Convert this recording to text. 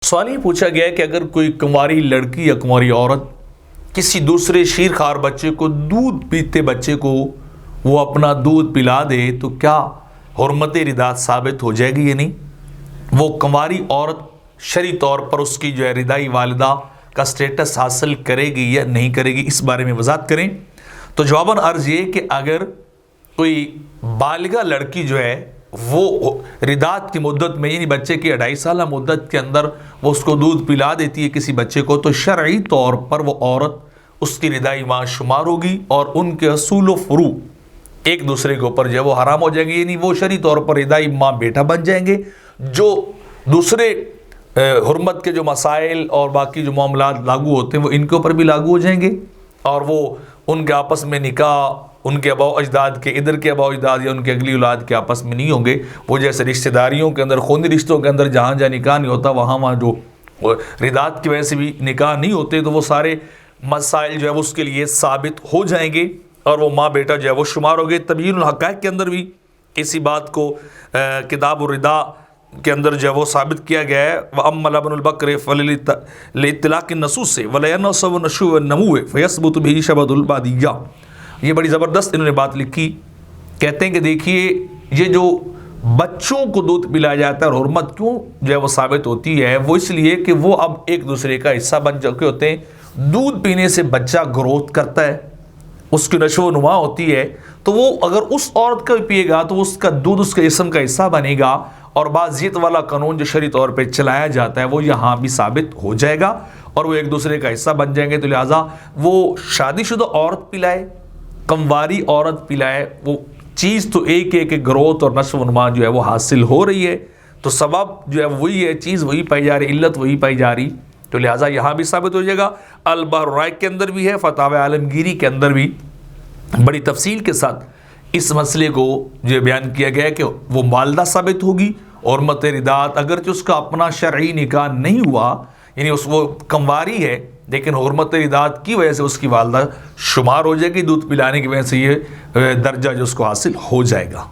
سوال یہ پوچھا گیا ہے کہ اگر کوئی کنواری لڑکی یا کنواری عورت کسی دوسرے شیرخوار بچے کو، دودھ پیتے بچے کو وہ اپنا دودھ پلا دے تو کیا حرمت رداء ثابت ہو جائے گی یا نہیں؟ وہ کنواری عورت شرعی طور پر اس کی جو ہے ردائی والدہ کا سٹیٹس حاصل کرے گی یا نہیں کرے گی، اس بارے میں وضاحت کریں۔ تو جواباً عرض یہ کہ اگر کوئی بالغہ لڑکی جو ہے وہ رداعت کی مدت میں، یعنی بچے کی 2.5 سالہ مدت کے اندر وہ اس کو دودھ پلا دیتی ہے کسی بچے کو، تو شرعی طور پر وہ عورت اس کی ردائی ماں شمار ہوگی اور ان کے اصول و فروع ایک دوسرے کے اوپر جو ہے وہ حرام ہو جائیں گے، یعنی وہ شرعی طور پر ردائی ماں بیٹا بن جائیں گے۔ جو دوسرے حرمت کے جو مسائل اور باقی جو معاملات لاگو ہوتے ہیں وہ ان کے اوپر بھی لاگو ہو جائیں گے، اور وہ ان کے آپس میں نکاح ان کے آباء و اجداد کے، ادھر کے آباء و اجداد یا ان کے اگلی اولاد کے آپس میں نہیں ہوں گے۔ وہ جیسے رشتہ داریوں کے اندر، خونی رشتوں کے اندر جہاں جہاں نکاح نہیں ہوتا وہاں جو رداعت کی وجہ سے بھی نکاح نہیں ہوتے، تو وہ سارے مسائل جو ہے اس کے لیے ثابت ہو جائیں گے اور وہ ماں بیٹا جو ہے وہ شمار ہو گئے۔ تبیین الحقائق کے اندر بھی اسی بات کو کتاب الرداء کے اندر جو ہے وہ ثابت کیا گیا ہے۔ وَأَمَّا لَبَنُ الْبَقْرِ فَلِلِطِّلَاقِ النَّصُوصِ وَلَا يَنْصَبُ النَّشُوَّ وَالنَّمُوِّ فَيَثْبُتُ بِهِ شَبَهُ الْبَادِيَّةِ۔ یہ بڑی زبردست انہوں نے بات لکھی، کہتے ہیں کہ دیکھیے یہ جو بچوں کو دودھ پلایا جاتا ہے اور حرمت کیوں جو ہے وہ ثابت ہوتی ہے، وہ اس لیے کہ وہ اب ایک دوسرے کا حصہ بن چکے ہوتے ہیں۔ دودھ پینے سے بچہ گروتھ کرتا ہے، اس کی نشو و نما ہوتی ہے، تو وہ اگر اس عورت کا بھی پیے گا تو اس کا دودھ اس کے جسم کا حصہ بنے گا، اور بازیت والا قانون جو شرعی طور پہ چلایا جاتا ہے وہ یہاں بھی ثابت ہو جائے گا اور وہ ایک دوسرے کا حصہ بن جائیں گے۔ تو لہٰذا وہ شادی شدہ عورت پلائے، کنواری عورت پلائے، وہ چیز تو ایک ہے کہ گروتھ اور نشو و نما جو ہے وہ حاصل ہو رہی ہے، تو سبب جو ہے وہی ہے، چیز وہی پائی جا رہی، علت وہی پائی جا رہی، تو لہٰذا یہاں بھی ثابت ہو جائے گا۔ البحر الرائق کے اندر بھی ہے، فتاوی عالمگیری کے اندر بھی بڑی تفصیل کے ساتھ اس مسئلے کو جو بیان کیا گیا ہے کہ وہ والدہ ثابت ہوگی، حرمت رداعت اگرچہ اس کا اپنا شرعی نکاح نہیں ہوا، یعنی وہ کنواری ہے لیکن حرمت رداعت کی وجہ سے اس کی والدہ شمار ہو جائے گی، دودھ پلانے کی وجہ سے یہ درجہ جو اس کو حاصل ہو جائے گا۔